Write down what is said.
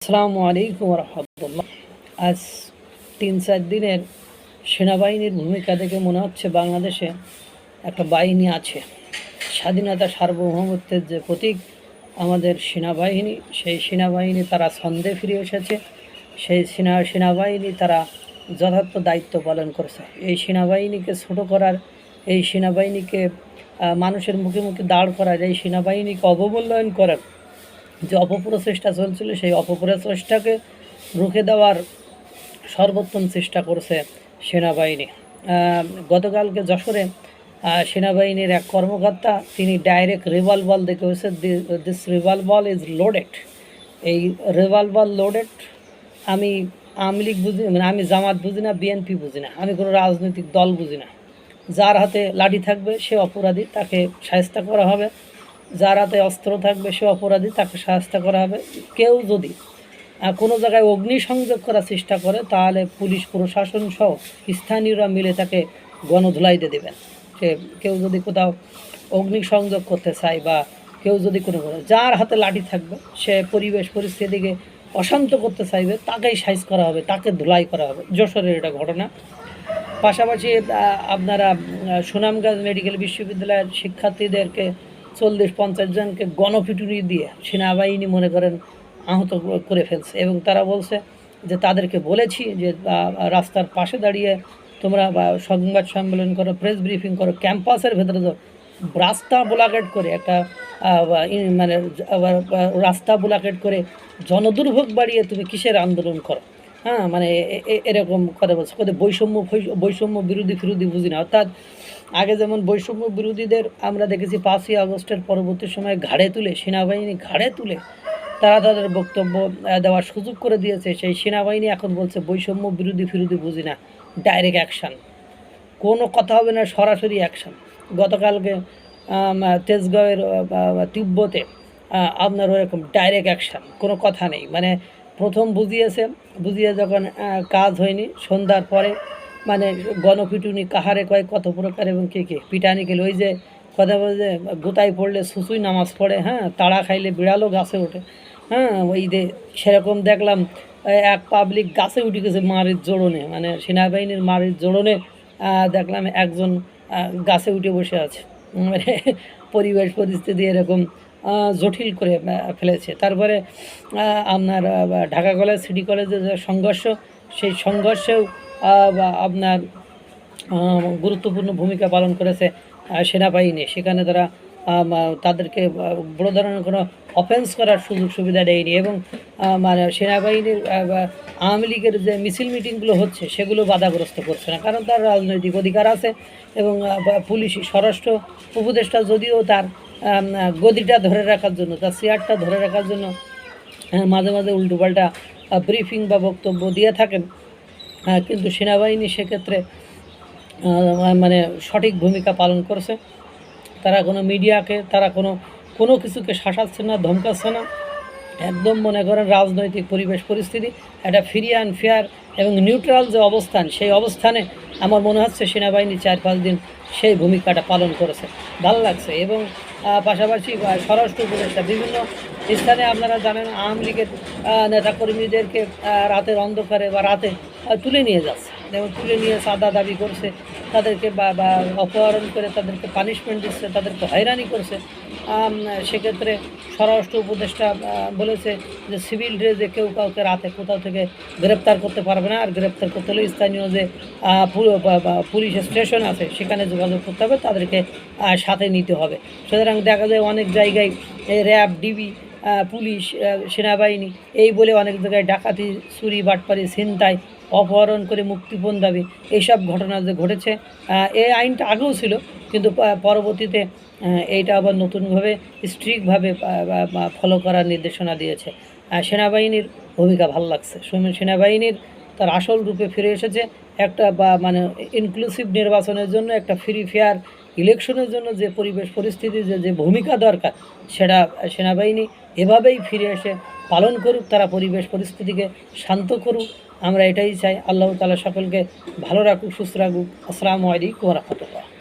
আসসালামু আলাইকুম রহমতুল্লাহ। আজ ৩-৪ দিনের সেনাবাহিনীর ভূমিকা দেখে মনে হচ্ছে বাংলাদেশে একটা বাহিনী আছে। স্বাধীনতা সার্বভৌমত্বের যে প্রতীক আমাদের সেনাবাহিনী, সেই সেনাবাহিনী তারা ছন্দে ফিরে এসেছে। সেই সেনাবাহিনী তারা যথার্থ দায়িত্ব পালন করেছে। এই সেনাবাহিনীকে ছোটো করার, এই সেনাবাহিনীকে মানুষের মুখে মুখে দাঁড় করার, এই সেনাবাহিনীকে অবমূল্যায়ন করার যে অপপ্রচেষ্টা চলছিল, সেই অপপ্রচেষ্টাকে রুখে দেওয়ার সর্বোত্তম চেষ্টা করছে সেনাবাহিনী। গতকালকে যশোরে সেনাবাহিনীর এক কর্মকর্তা তিনি ডাইরেক্ট রিভলভার দেখে হয়েছে, দিস রিভলভার ইজ লোডেড। এই রিভলভার লোডেড। আমি আওয়ামী লীগ বুঝি, মানে আমি জামাত বুঝি না, বিএনপি বুঝি না, আমি কোনো রাজনৈতিক দল বুঝি না। যার হাতে লাঠি থাকবে সে অপরাধী, তাকে শায়েস্তা করা হবে। যার হাতে অস্ত্র থাকবে সে অপরাধী, তাকে শায়েস্তা করা হবে। কেউ যদি কোনো জায়গায় অগ্নিসংযোগ করার চেষ্টা করে তাহলে পুলিশ প্রশাসন সহ স্থানীয়রা মিলে তাকে গণধুলাই দিয়ে দেবেন। কেউ যদি কোথাও অগ্নিসংযোগ করতে চায় বা কেউ যদি কোনো যার হাতে লাঠি থাকবে সে পরিবেশ পরিস্থিতিকে অশান্ত করতে চাইবে, তাকেই সাইজ করা হবে, তাকে ধুলাই করা হবে। যশোরের এটা ঘটনা। পাশাপাশি আপনারা সুনামগঞ্জ মেডিকেল বিশ্ববিদ্যালয়ের শিক্ষার্থীদেরকে 40-50 জনকে গণপিটুনি দিয়ে সেনাবাহিনী মনে করেন আহত করে ফেলছে, এবং তারা বলছে যে তাদেরকে বলেছি যে রাস্তার পাশে দাঁড়িয়ে তোমরা সংবাদ সম্মেলন করো, প্রেস ব্রিফিং করো, ক্যাম্পাসের ভেতরে যাও। রাস্তা ব্লকেট করে একটা মানে রাস্তা ব্লকেট করে জনদুর্ভোগ বাড়িয়ে তুমি কিসের আন্দোলন করো? হ্যাঁ, মানে এরকম কথা বলছে। বৈষম্য বিরোধী বুঝি না। অর্থাৎ আগে যেমন বৈষম্য বিরোধীদের আমরা দেখেছি 5ই আগস্টের পরবর্তী সময়ে ঘাড়ে তুলে, সেনাবাহিনী ঘাড়ে তুলে তারা তাদের বক্তব্য দেওয়ার সুযোগ করে দিয়েছে। সেই সেনাবাহিনী এখন বলছে বৈষম্য বিরোধী বুঝি না, ডাইরেক্ট অ্যাকশান। কোনো কথা হবে না, সরাসরি অ্যাকশান। গতকালকে তেজগাঁওয়ের তিব্বতে আপনার ওরকম ডাইরেক্ট অ্যাকশান, কোনো কথা নেই। মানে প্রথম বুঝিয়ে যখন কাজ হয়নি, সন্ধ্যার পরে মানে গণপিটুনি কাহারে কয়, কত প্রকার এবং কে পিটানি খেলে। ওই যে কথা বলে যে গোতায় পড়লে সুসুই নামাজ পড়ে, হ্যাঁ, তাড়া খাইলে বিড়ালও গাছে ওঠে। হ্যাঁ, ওই যে সেরকম দেখলাম এক পাবলিক গাছে উঠে গেছে মারির জোড়নে, মানে সেনাবাহিনীর মারির জোড়নে দেখলাম একজন গাছে উঠে বসে আছে। মানে পরিবেশ পরিস্থিতি এরকম জটিল করে ফেলেছে। তারপরে আপনার ঢাকা কলেজ, সিটি কলেজে যে সংঘর্ষ, সেই সংঘর্ষেও আপনার গুরুত্বপূর্ণ ভূমিকা পালন করেছে সেনাবাহিনী। সেখানে তারা তাদেরকে বড় ধরনের কোনো অফেন্স করার সুযোগ সুবিধা দেয়নি, এবং মানে সেনাবাহিনীর আওয়ামী লীগের যে মিছিল মিটিংগুলো হচ্ছে সেগুলো বাধাগ্রস্ত করছে না, কারণ তার রাজনৈতিক অধিকার আছে। এবং পুলিশ স্বরাষ্ট্র উপদেষ্টা যদিও তার গদিটা ধরে রাখার জন্য, তার চেয়ারটা ধরে রাখার জন্য মাঝে মাঝে উল্টোপাল্টা ব্রিফিং বা বক্তব্য দিয়ে থাকেন, কিন্তু সেনাবাহিনী সেক্ষেত্রে মানে সঠিক ভূমিকা পালন করছে। তারা কোনো মিডিয়াকে, তারা কোনো কিছুকে শাসাচ্ছে না, ধমকাচ্ছে না। একদম মনে করেন রাজনৈতিক পরিবেশ পরিস্থিতি একটা ফ্রি অ্যান্ড ফেয়ার এবং নিউট্রাল যে অবস্থান, সেই অবস্থানে আমার মনে হচ্ছে সেনাবাহিনী 4-5 দিন সেই ভূমিকাটা পালন করেছে, ভালো লাগছে। এবং পাশাপাশি স্বরাষ্ট্র উপদেষ্টা বিভিন্ন স্থানে আপনারা জানেন আওয়ামী লীগের নেতাকর্মীদেরকে রাতের অন্ধকারে বা রাতে তুলে নিয়ে যাচ্ছে, যেমন তুলে নিয়ে চাঁদা দাবি করছে, তাদেরকে বা অপহরণ করে তাদেরকে পানিশমেন্ট দিচ্ছে, তাদেরকে হয়রানি করছে। সেক্ষেত্রে স্বরাষ্ট্র উপদেষ্টা বলেছে যে সিভিল ড্রেসে কেউ কাউকে রাতে কোথাও থেকে গ্রেপ্তার করতে পারবে না, আর গ্রেপ্তার করতে হলে স্থানীয় যে পুলিশ স্টেশন আছে সেখানে যোগাযোগ করতে হবে, তাদেরকে সাথে নিতে হবে। সুতরাং দেখা যায় অনেক জায়গায় র্যাব, ডিবি, পুলিশ, সেনাবাহিনী এই বলে অনেক জায়গায় ডাকাতি, চুরি, বাটপারি, ছিনতাই, অপহরণ করে মুক্তিপণ দাবি, এইসব ঘটনা যে ঘটেছে, এই আইনটা আগেও ছিল, কিন্তু পরবর্তীতে এইটা আবার নতুনভাবে স্ট্রিক্টভাবে ফলো করার নির্দেশনা দিয়েছে। সেনাবাহিনীর ভূমিকা ভালো লাগছে। সেনাবাহিনীর তার আসল রূপে ফিরে এসেছে। একটা মানে ইনক্লুসিভ নির্বাচনের জন্য, একটা ফ্রি ফেয়ার ইলেকশনের জন্য যে পরিবেশ পরিস্থিতি যে ভূমিকা দরকার, সেটা সেনাবাহিনী এভাবেই ফিরে এসে পালন করুক, তারা পরিবেশ পরিস্থিতিকে শান্ত করুক। আমরা এটাই চাই। আল্লাহ তাআলা সকলকে ভালো রাখুক, সুস্থ রাখুক। আসসালামু আলাইকুম ওয়া রাহমাতুল্লাহ।